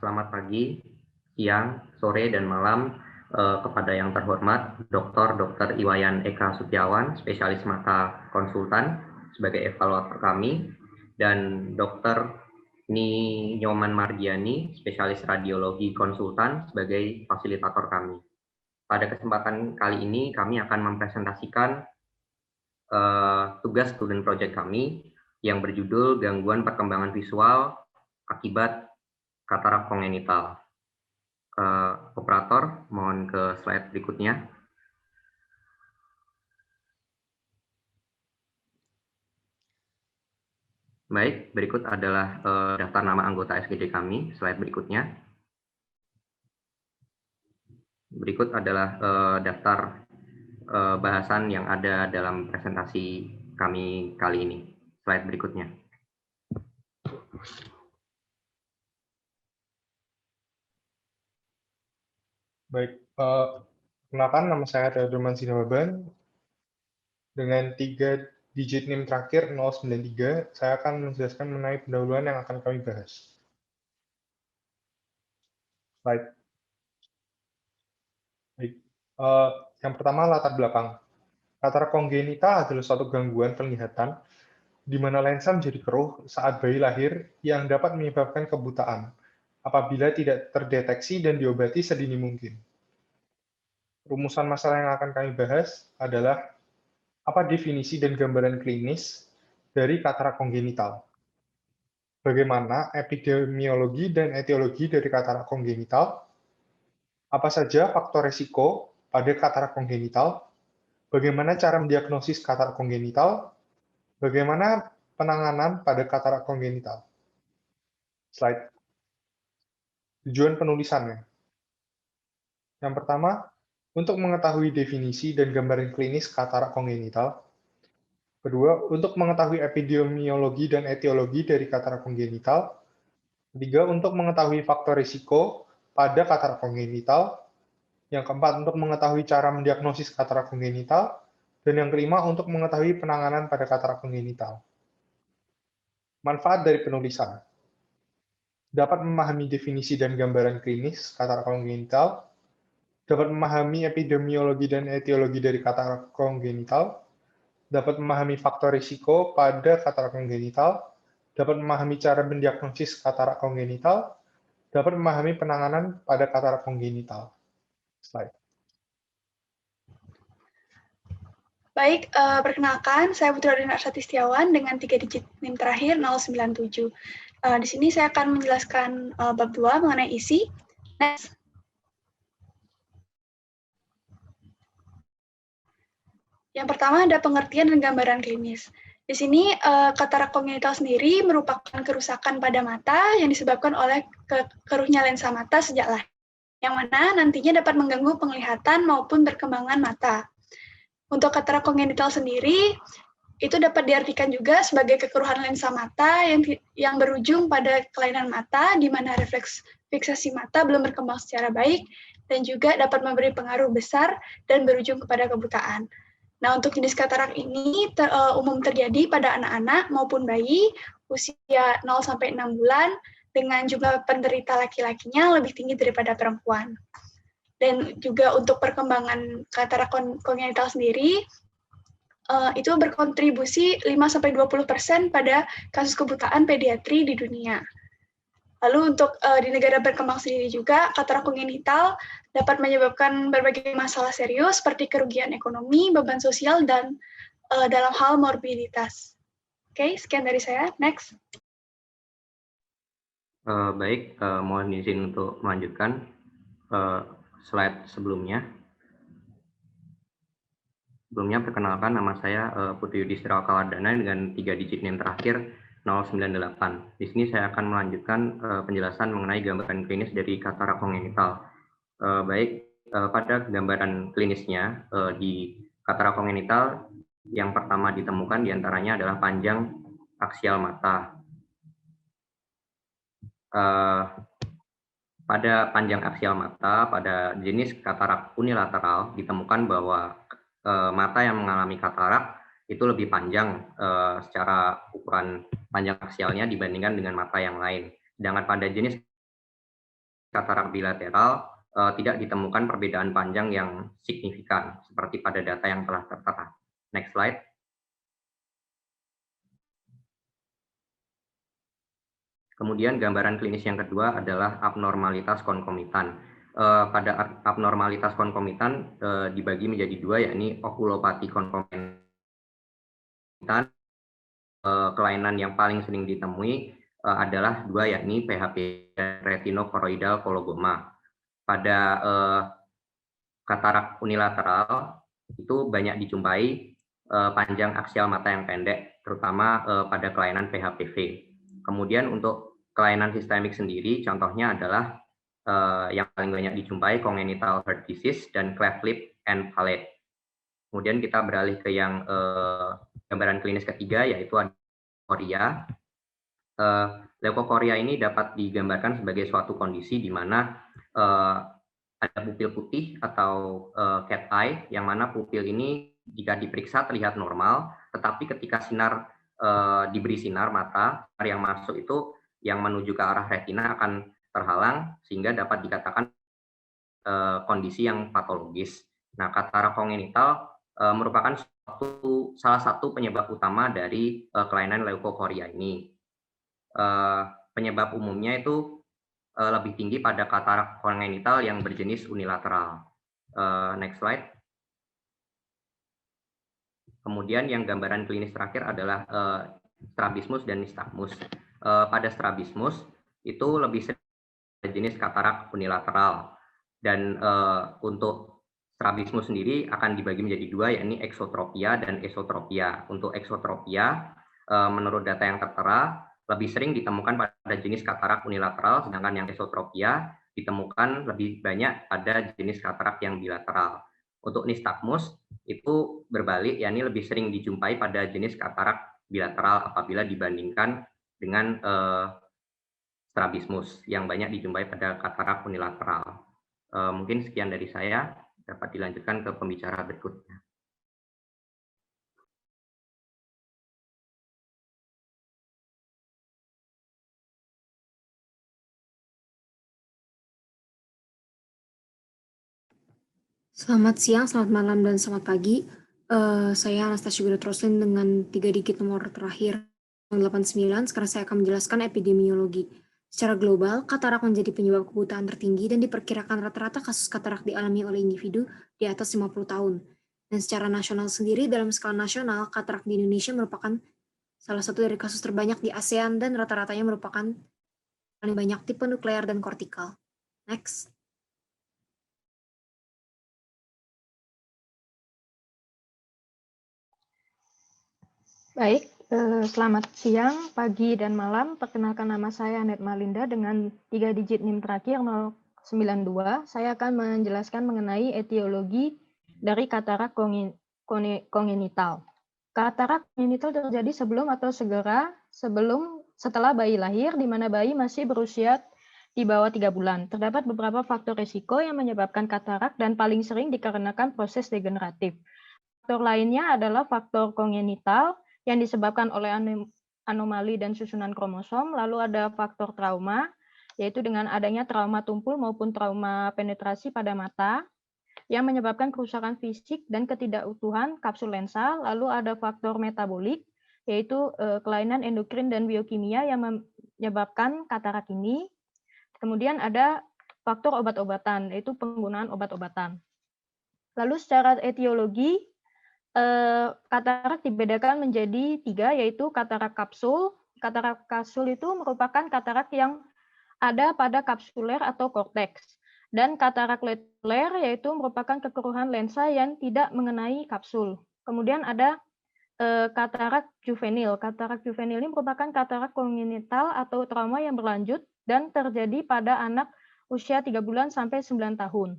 Selamat pagi, siang, sore, dan malam kepada yang terhormat Dr. Iwayan Eka Sutiawan, spesialis mata konsultan sebagai evaluator kami, dan Dr. Ni Nyoman Mardiani, spesialis radiologi konsultan sebagai fasilitator kami. Pada kesempatan kali ini kami akan mempresentasikan tugas student project kami yang berjudul Gangguan Perkembangan Visual Akibat Katarak Kongenital. Operator, mohon ke slide berikutnya. Baik, berikut adalah daftar nama anggota SGD kami. Slide berikutnya. Berikut adalah daftar bahasan yang ada dalam presentasi kami kali ini. Slide berikutnya. Baik, kenalkan nama saya Darman Sinababan. Dengan 3 digit NIM terakhir 093, saya akan menjelaskan mengenai pendahuluan yang akan kami bahas. Slide. Baik, yang pertama latar belakang. Katarak kongenital adalah suatu gangguan penglihatan di mana lensa menjadi keruh saat bayi lahir yang dapat menyebabkan kebutaan apabila tidak terdeteksi dan diobati sedini mungkin. Rumusan masalah yang akan kami bahas adalah apa definisi dan gambaran klinis dari katarak kongenital? Bagaimana epidemiologi dan etiologi dari katarak kongenital? Apa saja faktor risiko pada katarak kongenital? Bagaimana cara mendiagnosis katarak kongenital? Bagaimana penanganan pada katarak kongenital? Slide. Tujuan penulisannya. Yang pertama, untuk mengetahui definisi dan gambaran klinis katarak kongenital. Kedua, untuk mengetahui epidemiologi dan etiologi dari katarak kongenital. Ketiga, untuk mengetahui faktor risiko pada katarak kongenital. Yang keempat, untuk mengetahui cara mendiagnosis katarak kongenital. Dan yang kelima, untuk mengetahui penanganan pada katarak kongenital. Manfaat dari penulisan. Dapat memahami definisi dan gambaran klinis katarak kongenital. Dapat memahami epidemiologi dan etiologi dari katarak kongenital. Dapat memahami faktor risiko pada katarak kongenital. Dapat memahami cara mendiagnosis katarak kongenital. Dapat memahami penanganan pada katarak kongenital. Slide. Baik, perkenalkan, saya Putri Ardina Arsati Setiawan dengan 3 digit NIM terakhir 097. Di sini saya akan menjelaskan bab 2 mengenai isi. Next. Yang pertama ada pengertian dan gambaran klinis. Di sini katarak kongenital sendiri merupakan kerusakan pada mata yang disebabkan oleh keruhnya lensa mata sejak lahir, yang mana nantinya dapat mengganggu penglihatan maupun perkembangan mata. Untuk katarak kongenital sendiri, itu dapat diartikan juga sebagai kekeruhan lensa mata yang berujung pada kelainan mata, di mana refleks fiksasi mata belum berkembang secara baik, dan juga dapat memberi pengaruh besar dan berujung kepada kebutaan. Nah, untuk jenis katarak ini umum terjadi pada anak-anak maupun bayi usia 0-6 bulan dengan jumlah penderita laki-lakinya lebih tinggi daripada perempuan. Dan juga untuk perkembangan katarak kongenital sendiri, itu berkontribusi 5-20% pada kasus kebutaan pediatri di dunia. Lalu untuk di negara berkembang sendiri juga, katarak kongenital dapat menyebabkan berbagai masalah serius seperti kerugian ekonomi, beban sosial, dan dalam hal morbiditas. Oke, sekian dari saya. Next. Baik, mohon izin untuk melanjutkan slide sebelumnya. Sebelumnya, perkenalkan nama saya Putri Yudhistira Kawardana dengan 3 digit NIM terakhir 098. Di sini saya akan melanjutkan penjelasan mengenai gambaran klinis dari katarak kongenital. Baik, pada gambaran klinisnya di katarak kongenital yang pertama ditemukan diantaranya adalah panjang aksial mata. Pada panjang aksial mata, pada jenis katarak unilateral ditemukan bahwa mata yang mengalami katarak itu lebih panjang secara ukuran panjang aksialnya dibandingkan dengan mata yang lain. Sedangkan pada jenis katarak bilateral tidak ditemukan perbedaan panjang yang signifikan seperti pada data yang telah tertera. Next slide. Kemudian gambaran klinis yang kedua adalah abnormalitas konkomitan. Pada abnormalitas konkomitan dibagi menjadi dua, yakni okulopati konkomitan. Kelainan yang paling sering ditemui adalah dua, yakni PHP dan retinokoroidal koloboma. Pada katarak unilateral itu banyak dijumpai panjang aksial mata yang pendek, terutama pada kelainan PHPV. Kemudian untuk kelainan sistemik sendiri, contohnya adalah yang paling banyak dijumpai congenital heart disease dan cleft lip and palate. Kemudian kita beralih ke yang gambaran klinis ketiga, yaitu leukokoria. Leukokoria ini dapat digambarkan sebagai suatu kondisi di mana ada pupil putih atau cat eye, yang mana pupil ini jika diperiksa terlihat normal, tetapi ketika diberi sinar mata, yang masuk itu yang menuju ke arah retina akan terhalang, sehingga dapat dikatakan kondisi yang patologis. Nah, katarak kongenital merupakan salah satu penyebab utama dari kelainan leukokoria ini. Penyebab umumnya itu lebih tinggi pada katarak kongenital yang berjenis unilateral. Next slide. Kemudian yang gambaran klinis terakhir adalah strabismus dan nistagmus. Pada strabismus itu lebih sering jenis katarak unilateral, dan untuk strabismus sendiri akan dibagi menjadi dua, yakni eksotropia dan esotropia. Untuk eksotropia, menurut data yang tertera, lebih sering ditemukan pada jenis katarak unilateral, sedangkan yang esotropia ditemukan lebih banyak pada jenis katarak yang bilateral. Untuk nistagmus itu berbalik, yakni lebih sering dijumpai pada jenis katarak bilateral apabila dibandingkan dengan strabismus yang banyak dijumpai pada katarak unilateral. Mungkin sekian dari saya, dapat dilanjutkan ke pembicara berikutnya. Selamat siang, selamat malam, dan selamat pagi. Saya Anastasia Gudatroslin dengan 3 digit nomor terakhir 89. Sekarang saya akan menjelaskan epidemiologi. Secara global, katarak menjadi penyebab kebutaan tertinggi dan diperkirakan rata-rata kasus katarak dialami oleh individu di atas 50 tahun. Dan secara nasional sendiri, dalam skala nasional, katarak di Indonesia merupakan salah satu dari kasus terbanyak di ASEAN dan rata-ratanya merupakan paling banyak tipe nuklear dan kortikal. Next. Baik, selamat siang, pagi, dan malam. Perkenalkan nama saya Anet Malinda dengan 3 digit NIM terakhir 092. Saya akan menjelaskan mengenai etiologi dari katarak kongenital. Katarak kongenital terjadi sebelum atau setelah bayi lahir, di mana bayi masih berusia di bawah 3 bulan. Terdapat beberapa faktor risiko yang menyebabkan katarak dan paling sering dikarenakan proses degeneratif. Faktor lainnya adalah faktor kongenital yang disebabkan oleh anomali dan susunan kromosom, lalu ada faktor trauma, yaitu dengan adanya trauma tumpul maupun trauma penetrasi pada mata, yang menyebabkan kerusakan fisik dan ketidakutuhan kapsul lensa, lalu ada faktor metabolik, yaitu kelainan endokrin dan biokimia yang menyebabkan katarak ini, kemudian ada faktor obat-obatan, yaitu penggunaan obat-obatan. Lalu secara etiologi, katarak dibedakan menjadi 3, yaitu katarak kapsul. Katarak kapsul itu merupakan katarak yang ada pada kapsuler atau korteks. Dan katarak letuler yaitu merupakan kekeruhan lensa yang tidak mengenai kapsul. Kemudian ada katarak juvenil. Katarak juvenil ini merupakan katarak kongenital atau trauma yang berlanjut dan terjadi pada anak usia 3 bulan sampai 9 tahun.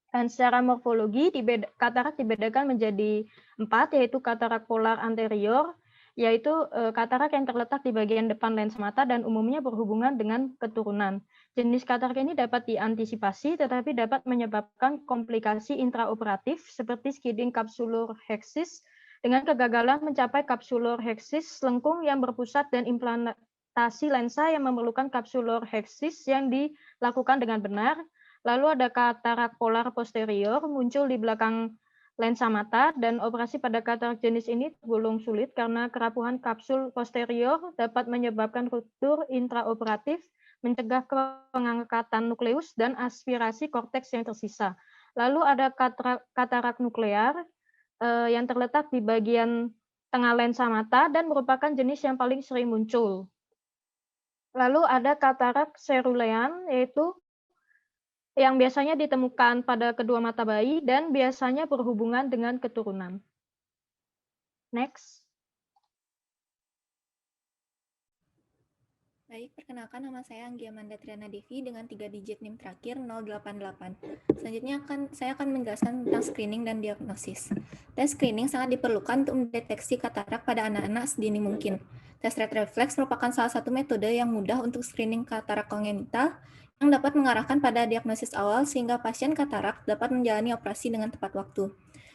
Dan secara morfologi, katarak dibedakan menjadi 4, yaitu katarak polar anterior, yaitu katarak yang terletak di bagian depan lens mata dan umumnya berhubungan dengan keturunan. Jenis katarak ini dapat diantisipasi, tetapi dapat menyebabkan komplikasi intraoperatif seperti skidding capsular hexis dengan kegagalan mencapai capsular hexis lengkung yang berpusat dan adaptasi lensa yang memerlukan kapsulorhexis yang dilakukan dengan benar. Lalu ada katarak polar posterior muncul di belakang lensa mata, dan operasi pada katarak jenis ini tergolong sulit karena kerapuhan kapsul posterior dapat menyebabkan ruptur intraoperatif, mencegah pengangkatan nukleus dan aspirasi korteks yang tersisa. Lalu ada katarak nuklear yang terletak di bagian tengah lensa mata dan merupakan jenis yang paling sering muncul. Lalu ada katarak cerulean, yaitu yang biasanya ditemukan pada kedua mata bayi dan biasanya berhubungan dengan keturunan. Next. Baik, perkenalkan nama saya Anggia Manda Triana Devi dengan 3 digit NIM terakhir 088. Selanjutnya saya akan menjelaskan tentang screening dan diagnosis. Tes screening sangat diperlukan untuk mendeteksi katarak pada anak-anak sedini mungkin. Tes red reflex merupakan salah satu metode yang mudah untuk screening katarak kongenital yang dapat mengarahkan pada diagnosis awal sehingga pasien katarak dapat menjalani operasi dengan tepat waktu.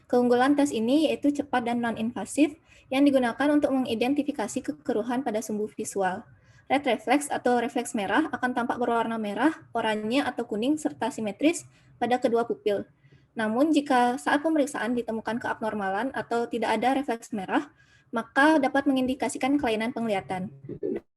Keunggulan tes ini yaitu cepat dan non-invasif yang digunakan untuk mengidentifikasi kekeruhan pada sumbu visual. Red reflex atau refleks merah akan tampak berwarna merah, oranye, atau kuning serta simetris pada kedua pupil. Namun jika saat pemeriksaan ditemukan keabnormalan atau tidak ada refleks merah, maka dapat mengindikasikan kelainan penglihatan.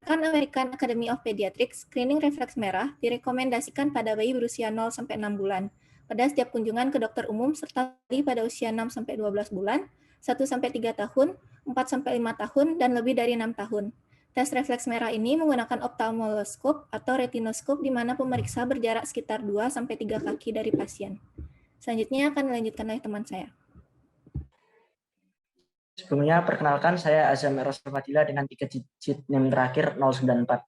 Berdasarkan American Academy of Pediatrics, screening refleks merah direkomendasikan pada bayi berusia 0-6 bulan, pada setiap kunjungan ke dokter umum serta bayi pada usia 6-12 bulan, 1-3 tahun, 4-5 tahun, dan lebih dari 6 tahun. Tes refleks merah ini menggunakan ophthalmoscope atau retinoskop di mana pemeriksa berjarak sekitar 2-3 kaki dari pasien. Selanjutnya akan dilanjutkan oleh teman saya. Sebelumnya, perkenalkan saya Azam Eros Fadila dengan 3 digit NIM terakhir 094.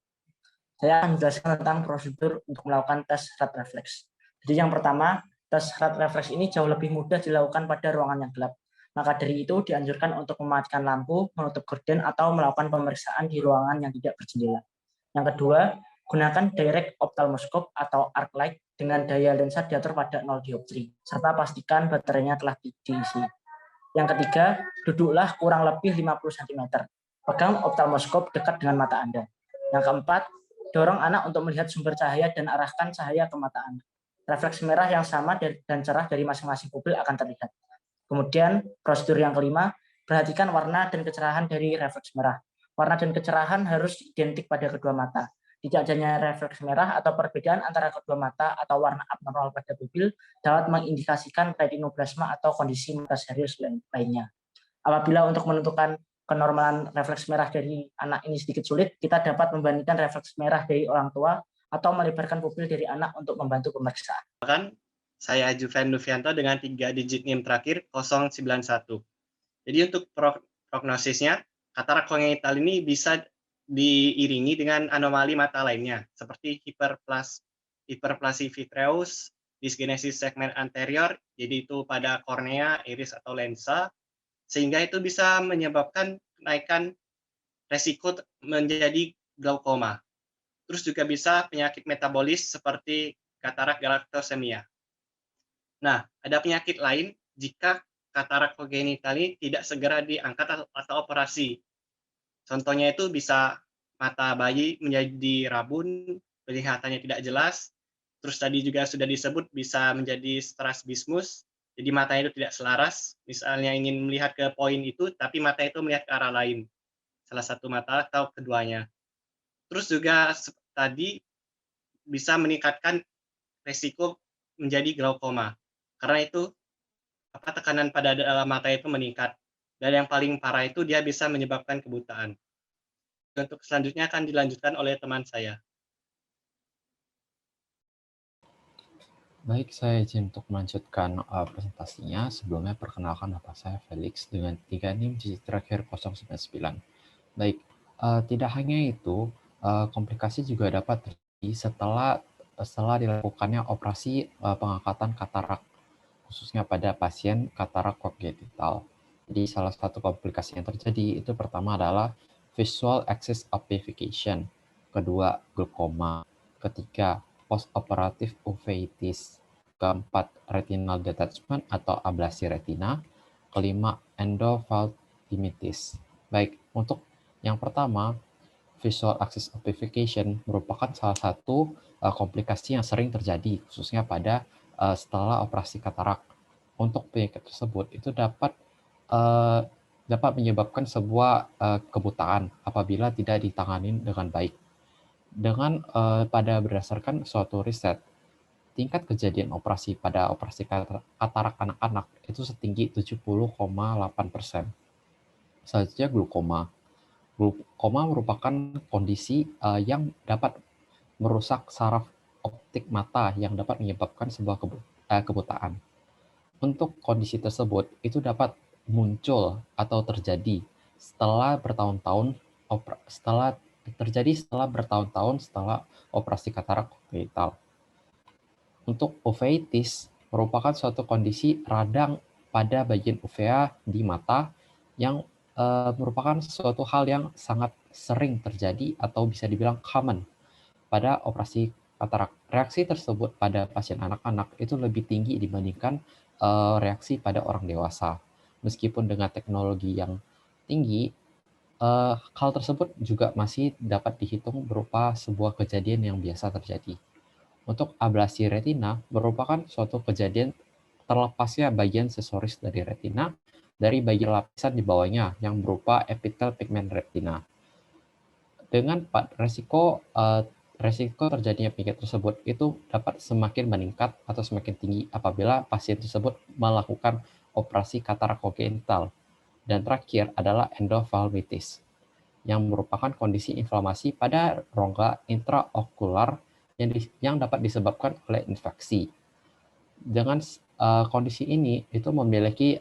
Saya akan menjelaskan tentang prosedur untuk melakukan tes red reflex. Jadi yang pertama, tes red reflex ini jauh lebih mudah dilakukan pada ruangan yang gelap. Maka dari itu dianjurkan untuk mematikan lampu, menutup gorden, atau melakukan pemeriksaan di ruangan yang tidak berjendela. Yang kedua, gunakan direct ophthalmoscope atau arc light dengan daya lensa diatur pada 0 dioptri, serta pastikan baterainya telah diisi. Yang ketiga, duduklah kurang lebih 50 cm. Pegang ophthalmoscope dekat dengan mata Anda. Yang keempat, dorong anak untuk melihat sumber cahaya dan arahkan cahaya ke mata Anda. Refleks merah yang sama dan cerah dari masing-masing pupil akan terlihat. Kemudian, prosedur yang kelima, perhatikan warna dan kecerahan dari refleks merah. Warna dan kecerahan harus identik pada kedua mata. Tidak adanya refleks merah atau perbedaan antara kedua mata atau warna abnormal pada pupil dapat mengindikasikan retinoplasma atau kondisi mata serius lainnya. Apabila untuk menentukan kenormalan refleks merah dari anak ini sedikit sulit, kita dapat membandingkan refleks merah dari orang tua atau melebarkan pupil dari anak untuk membantu pemeriksaan. Saya Juven Lufianto dengan 3 digit NIM terakhir 091. Jadi untuk prognosisnya, katarak kongenital ini bisa diiringi dengan anomali mata lainnya, seperti hiperplasi vitreus, disgenesis segmen anterior, jadi itu pada kornea, iris, atau lensa, sehingga itu bisa menyebabkan kenaikan resiko menjadi glaukoma. Terus juga bisa penyakit metabolis seperti katarak galaktosemia. Nah, ada penyakit lain jika katarak kongenital ini tidak segera diangkat atau operasi. Contohnya itu bisa mata bayi menjadi rabun, penglihatannya tidak jelas, terus tadi juga sudah disebut bisa menjadi strabismus, jadi matanya itu tidak selaras, misalnya ingin melihat ke poin itu, tapi mata itu melihat ke arah lain, salah satu mata atau keduanya. Terus juga tadi bisa meningkatkan resiko menjadi glaukoma. Karena itu tekanan pada dalam mata itu meningkat. Dan yang paling parah itu dia bisa menyebabkan kebutaan. Untuk selanjutnya akan dilanjutkan oleh teman saya. Baik, saya izin untuk melanjutkan presentasinya. Sebelumnya perkenalkan nama saya Felix dengan 3 NIM digit terakhir 099. Baik, tidak hanya itu, komplikasi juga dapat terjadi setelah dilakukannya operasi pengangkatan katarak, khususnya pada pasien katarak kongenital. Jadi salah satu komplikasi yang terjadi itu pertama adalah visual axis amplification, kedua glaukoma, ketiga post-operative uveitis, keempat retinal detachment atau ablasi retina, kelima endophthalmitis. Baik, untuk yang pertama, visual axis amplification merupakan salah satu komplikasi yang sering terjadi, khususnya pada setelah operasi katarak. Untuk penyakit tersebut itu dapat menyebabkan sebuah kebutaan apabila tidak ditangani dengan baik. Dengan berdasarkan suatu riset, tingkat kejadian operasi pada operasi katarak anak-anak itu setinggi 70,8%. Selanjutnya glukoma. Glukoma merupakan kondisi yang dapat merusak saraf optik mata yang dapat menyebabkan sebuah kebutaan. Untuk kondisi tersebut itu dapat muncul atau terjadi setelah bertahun-tahun setelah operasi katarak kongenital. Untuk uveitis merupakan suatu kondisi radang pada bagian uvea di mata yang merupakan suatu hal yang sangat sering terjadi atau bisa dibilang common pada operasi katarak. Reaksi tersebut pada pasien anak-anak itu lebih tinggi dibandingkan reaksi pada orang dewasa. Meskipun dengan teknologi yang tinggi, hal tersebut juga masih dapat dihitung berupa sebuah kejadian yang biasa terjadi. Untuk ablasi retina merupakan suatu kejadian terlepasnya bagian sensoris dari retina dari bagian lapisan di bawahnya yang berupa epitel pigmen retina. Dengan resiko terjadinya penyakit tersebut itu dapat semakin meningkat atau semakin tinggi apabila pasien tersebut melakukan operasi katarak kongenital. Dan terakhir adalah endophthalmitis, yang merupakan kondisi inflamasi pada rongga intraokular yang dapat disebabkan oleh infeksi. Dengan kondisi ini itu memiliki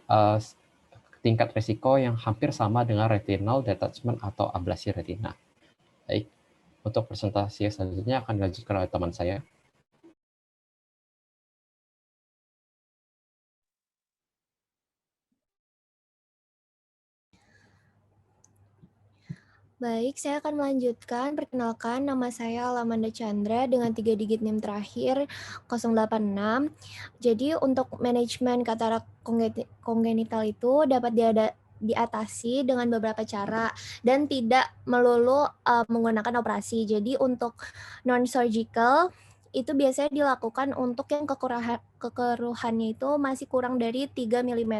tingkat risiko yang hampir sama dengan retinal detachment atau ablasi retina. Baik, untuk presentasi selanjutnya akan dilanjutkan oleh teman saya. Baik, saya akan melanjutkan. Perkenalkan, nama saya Alamanda Chandra dengan 3 digit NIM terakhir 086. Jadi untuk manajemen katarak kongenital itu dapat diatasi dengan beberapa cara dan tidak melulu menggunakan operasi. Jadi untuk non-surgical itu biasanya dilakukan untuk yang kekeruhannya itu masih kurang dari 3 mm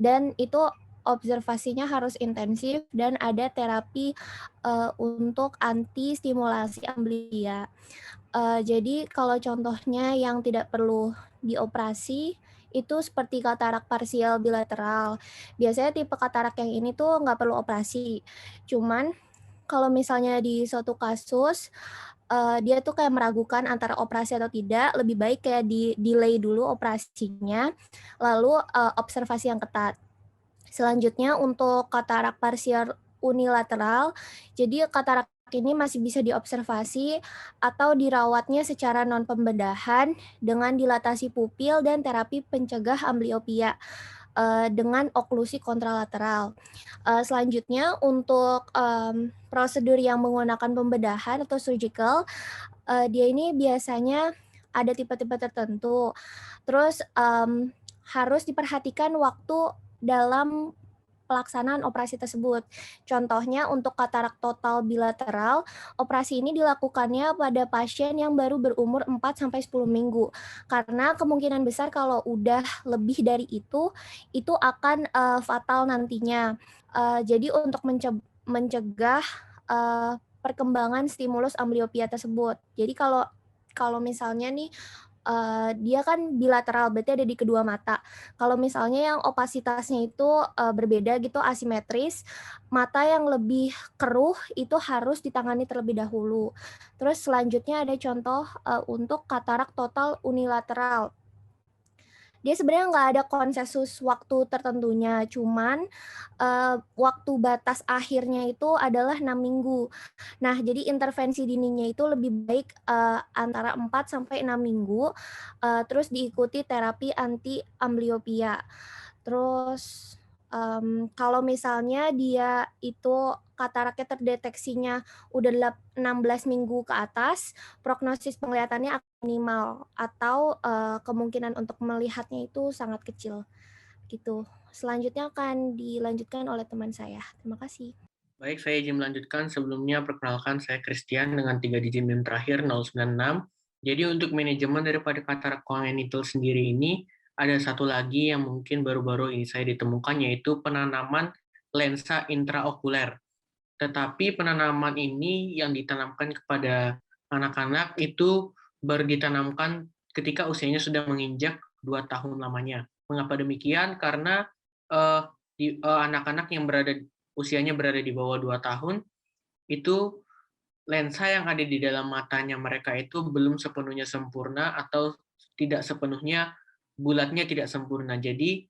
dan itu observasinya harus intensif dan ada terapi untuk anti stimulasi amblia. Jadi kalau contohnya yang tidak perlu dioperasi itu seperti katarak parsial bilateral. Biasanya tipe katarak yang ini tuh nggak perlu operasi. Cuman kalau misalnya di suatu kasus dia tuh kayak meragukan antara operasi atau tidak, lebih baik kayak delay dulu operasinya, lalu observasi yang ketat. Selanjutnya untuk katarak parsial unilateral, jadi katarak ini masih bisa diobservasi atau dirawatnya secara non-pembedahan dengan dilatasi pupil dan terapi pencegah amblyopia dengan oklusi kontralateral. Selanjutnya untuk prosedur yang menggunakan pembedahan atau surgical, dia ini biasanya ada tipe-tipe tertentu. Terus harus diperhatikan waktu dalam pelaksanaan operasi tersebut. Contohnya untuk katarak total bilateral, operasi ini dilakukannya pada pasien yang baru berumur 4-10 minggu. Karena kemungkinan besar kalau udah lebih dari itu akan fatal nantinya. Jadi untuk mencegah perkembangan stimulus amblyopia tersebut. Jadi kalau misalnya nih dia kan bilateral, berarti ada di kedua mata. Kalau misalnya yang opasitasnya itu berbeda gitu, asimetris, mata yang lebih keruh itu harus ditangani terlebih dahulu. Terus selanjutnya ada contoh untuk katarak total unilateral. Dia sebenarnya nggak ada konsensus waktu tertentunya, cuman waktu batas akhirnya itu adalah 6 minggu. Nah, jadi intervensi dininya itu lebih baik antara 4-6 minggu, terus diikuti terapi anti amblyopia. Terus kalau misalnya dia itu kataraknya terdeteksinya udah 16 minggu ke atas, prognosis penglihatannya akan minimal atau kemungkinan untuk melihatnya itu sangat kecil gitu. Selanjutnya akan dilanjutkan oleh teman saya. Terima kasih. Baik, saya izin melanjutkan. Sebelumnya, perkenalkan saya Christian dengan 3 digit NIM terakhir 096. Jadi untuk manajemen daripada katarak congenital sendiri ini, ada satu lagi yang mungkin baru-baru ini saya ditemukan, yaitu penanaman lensa intraokuler. Tetapi penanaman ini yang ditanamkan kepada anak-anak itu baru ditanamkan ketika usianya sudah menginjak 2 tahun lamanya. Mengapa demikian? Karena anak-anak yang usianya berada di bawah 2 tahun, itu lensa yang ada di dalam matanya mereka itu belum sepenuhnya sempurna atau tidak sepenuhnya bulatnya tidak sempurna. Jadi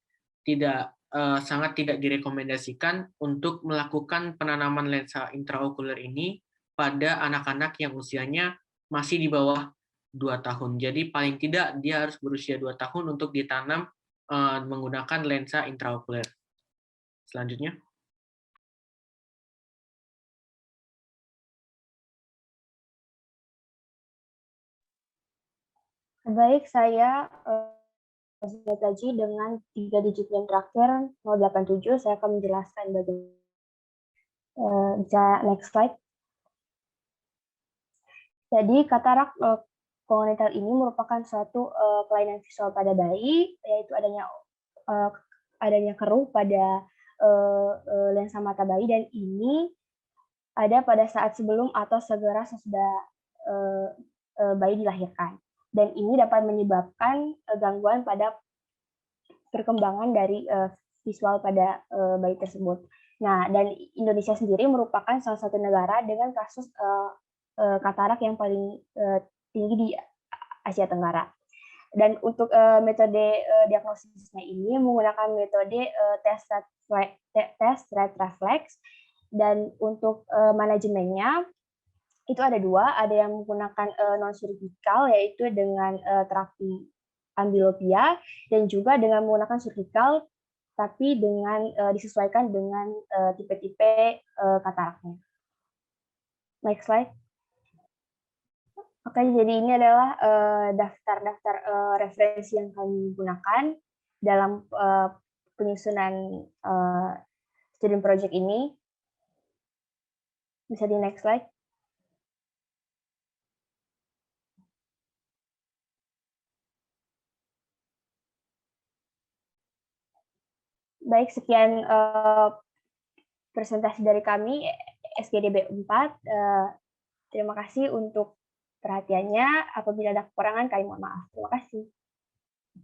sangat tidak direkomendasikan untuk melakukan penanaman lensa intraokuler ini pada anak-anak yang usianya masih di bawah 2 tahun. Jadi paling tidak dia harus berusia 2 tahun untuk ditanam menggunakan lensa intraokuler. Selanjutnya. Baik, saya Taji dengan 3 digit yang terakhir 087. Saya akan menjelaskan bagaimana. Bisa next slide. Jadi katarak kongenital ini merupakan suatu kelainan visual pada bayi, yaitu adanya keruh pada lensa mata bayi, dan ini ada pada saat sebelum atau segera sesudah bayi dilahirkan. Dan ini dapat menyebabkan gangguan pada perkembangan dari visual pada bayi tersebut. Nah, dan Indonesia sendiri merupakan salah satu negara dengan kasus katarak yang paling tinggi di Asia Tenggara. Dan untuk metode diagnosisnya ini menggunakan metode test red reflex, dan untuk manajemennya itu ada 2, ada yang menggunakan non-surgical, yaitu dengan terapi ambliopia, dan juga dengan menggunakan surgical, tapi dengan disesuaikan dengan tipe-tipe kataraknya. Next slide. Oke, jadi ini adalah daftar-daftar referensi yang kami gunakan dalam penyusunan student project ini. Bisa di next slide. Baik, sekian presentasi dari kami, SGDB 4. Terima kasih untuk perhatiannya. Apabila ada kekurangan, kami mohon maaf. Terima kasih.